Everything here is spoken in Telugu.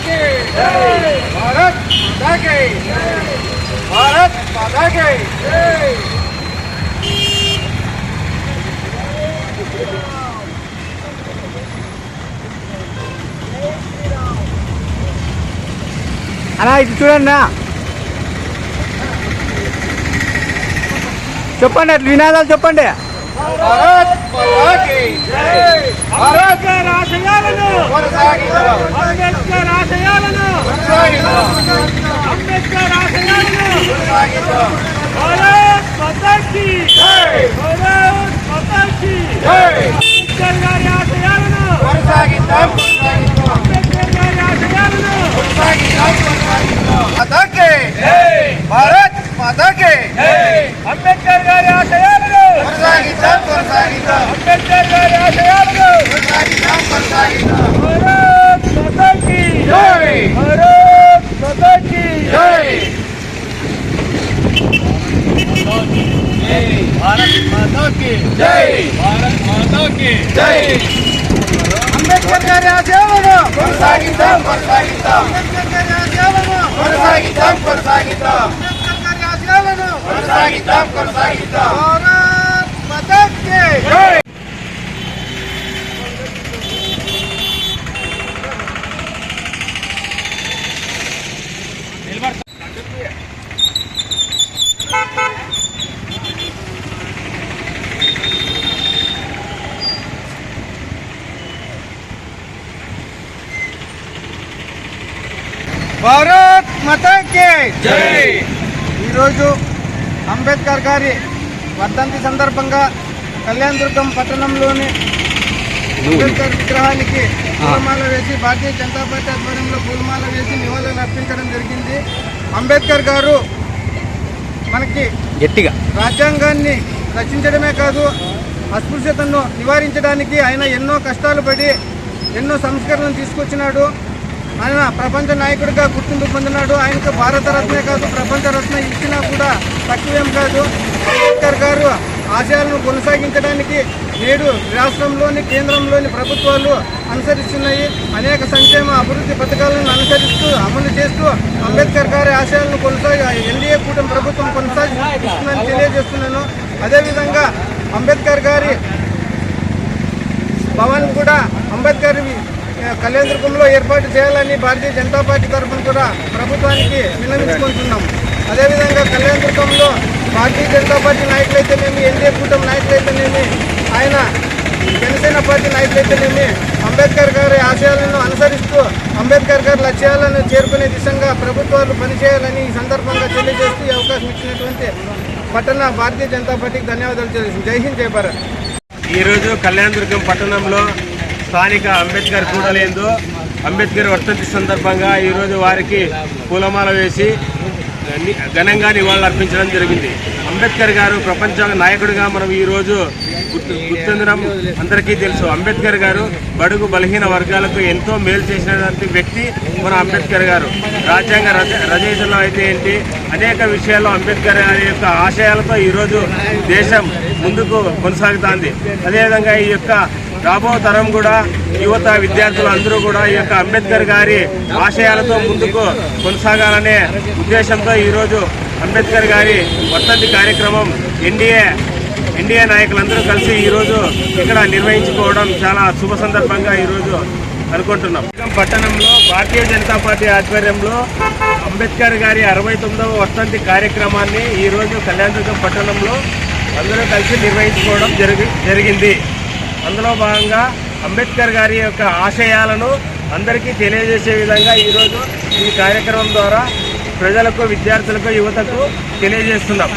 की जय। भारत माता की जय। भारत माता की जय। అన్నా ఇది చూడండి చెప్పండి అట్లా వినాదాలు చెప్పండి. भारत माता की जय। అంబేద్కర్ ఆశయాలను కొనసాగిద్దాం అంబేద్కర్ ఆశయాలను కొనసాగిద్దాం అంబేద్కర్ ఆశయాలను కొనసాగిద్దాం భారత్ మాతా కీ జై। భారత్ మాతా కీ జై। అంబేద్కర్ గారి ఆశయాలను కొనసాగిద్దాం కొనసాగిద్దాం అంబేద్కర్ గారి ఆశయాలను కొనసాగిద్దాం కొనసాగిద్దాం మాతా की జై। భారత్ మాతా की జై। అంబేద్కర్ గారి ఆశయాలను కొనసాగిద్దాం కొనసాగిద్దాం అంబేద్కర్ గారి ఆశయాలను కొనసాగిద్దాం కొనసాగిద్దాం భారత్ మాతా కీ జై। భారత్ మాతా కీ జై। భారత్ మాతా కీ జై। భారత్ మాతా కీ జై। అంబేద్కర్ గారి ఆశయాలను కొనసాగిద్దాం కొనసాగిద్దాం అంబేద్కర్ గారి ఆశయాలను కొనసాగిద్దాం కొనసాగిద్దాం అంబేద్కర్ గారి ఆశయాలను కొనసాగిద్దాం కొనసాగిద్దాం భారత్ మాతా కీ జై। భారత్ మాతా కీ జై। ఈరోజు అంబేద్కర్ గారి వర్ధంతి సందర్భంగా కళ్యాణదుర్గం పట్టణంలోని అంబేద్కర్ విగ్రహానికి పూలమాల వేసి భారతీయ జనతా పార్టీ ఆధ్వర్యంలో పూలమాల వేసి నివాళులు అర్పించడం జరిగింది. అంబేద్కర్ గారు మనకి గట్టిగా రాజ్యాంగాన్ని రచించడమే కాదు, అస్పృశ్యతను నివారించడానికి ఆయన ఎన్నో కష్టాలు పడి ఎన్నో సంస్కరణలు తీసుకొచ్చినాడు. ఆయన ప్రపంచ నాయకుడిగా గుర్తింపు పొందినాడు. ఆయనకు భారతరత్నే కాదు ప్రపంచరత్న ఇచ్చినా కూడా తక్కువేం కాదు. అంబేద్కర్ గారు ఆశయాలను కొనసాగించడానికి నేడు రాష్ట్రంలోని కేంద్రంలోని ప్రభుత్వాలు అనుసరిస్తున్నాయి. అనేక సంక్షేమ అభివృద్ధి పథకాలను అనుసరిస్తూ అమలు చేస్తూ అంబేద్కర్ గారి ఆశయాలను ఎన్డీఏ కూటమి ప్రభుత్వం కొనసాగిస్తుందని తెలియజేస్తున్నాను. అదేవిధంగా అంబేద్కర్ గారి భవన్ కూడా అంబేద్కర్ కళ్యాణదుర్గంలో ఏర్పాటు చేయాలని భారతీయ జనతా పార్టీ తరఫున కూడా ప్రభుత్వానికి విన్నవించుకుంటున్నాం. అదేవిధంగా కళ్యాణదుర్గంలో భారతీయ జనతా పార్టీ నాయకులైతేనేమి, ఎన్డీఏ కూటమి నాయకులైతేనేమి, ఆయన జనసేన పార్టీ నాయకులైతేనేమి అంబేద్కర్ గారి ఆశయాలను అనుసరిస్తూ అంబేద్కర్ గారి లక్ష్యాలను చేరుకునే దిశగా ప్రభుత్వాలు పనిచేయాలని ఈ సందర్భంగా తెలియజేస్తూ ఈ అవకాశం ఇచ్చినటువంటి పట్టణ భారతీయ జనతా పార్టీకి ధన్యవాదాలు తెలియజేస్తుంది. జై హింద్, జై భారత్. ఈరోజు కళ్యాణదుర్గం పట్టణంలో స్థానిక అంబేద్కర్ కూడలేందు అంబేద్కర్ వర్ధంతి సందర్భంగా ఈరోజు వారికి పూలమాల వేసి ఘనంగా నివాళులు అర్పించడం జరిగింది. అంబేద్కర్ గారు ప్రపంచ నాయకుడిగా మనం ఈరోజు గుర్తించడం అందరికీ తెలుసు. అంబేద్కర్ గారు బడుగు బలహీన వర్గాలకు ఎంతో మేలు చేసినటువంటి వ్యక్తి మన అంబేద్కర్ గారు. రాజ్యాంగ రచయితలో అయితే ఏంటి అనేక విషయాల్లో అంబేద్కర్ గారి యొక్క ఆశయాలతో ఈరోజు దేశం ముందుకు కొనసాగుతోంది. అదేవిధంగా ఈ యొక్క రాబో తరం కూడా యువత విద్యార్థులు అందరూ కూడా ఈ యొక్క అంబేద్కర్ గారి ఆశయాలతో ముందుకు కొనసాగాలనే ఉద్దేశంతో ఈరోజు అంబేద్కర్ గారి వర్ధంతి కార్యక్రమం ఎన్డీఏ నాయకులందరూ కలిసి ఈరోజు ఇక్కడ నిర్వహించుకోవడం చాలా శుభ సందర్భంగా ఈరోజు అనుకుంటున్నాం. పట్టణంలో భారతీయ జనతా పార్టీ ఆధ్వర్యంలో అంబేద్కర్ గారి 69వ వర్ధంతి కార్యక్రమాన్ని ఈరోజు కళ్యాణదుర్గం పట్టణంలో అందరూ కలిసి నిర్వహించుకోవడం జరిగింది. అందులో భాగంగా అంబేద్కర్ గారి యొక్క ఆశయాలను అందరికీ తెలియజేసే విధంగా ఈరోజు ఈ కార్యక్రమం ద్వారా ప్రజలకు, విద్యార్థులకు, యువతకు తెలియజేస్తున్నాం.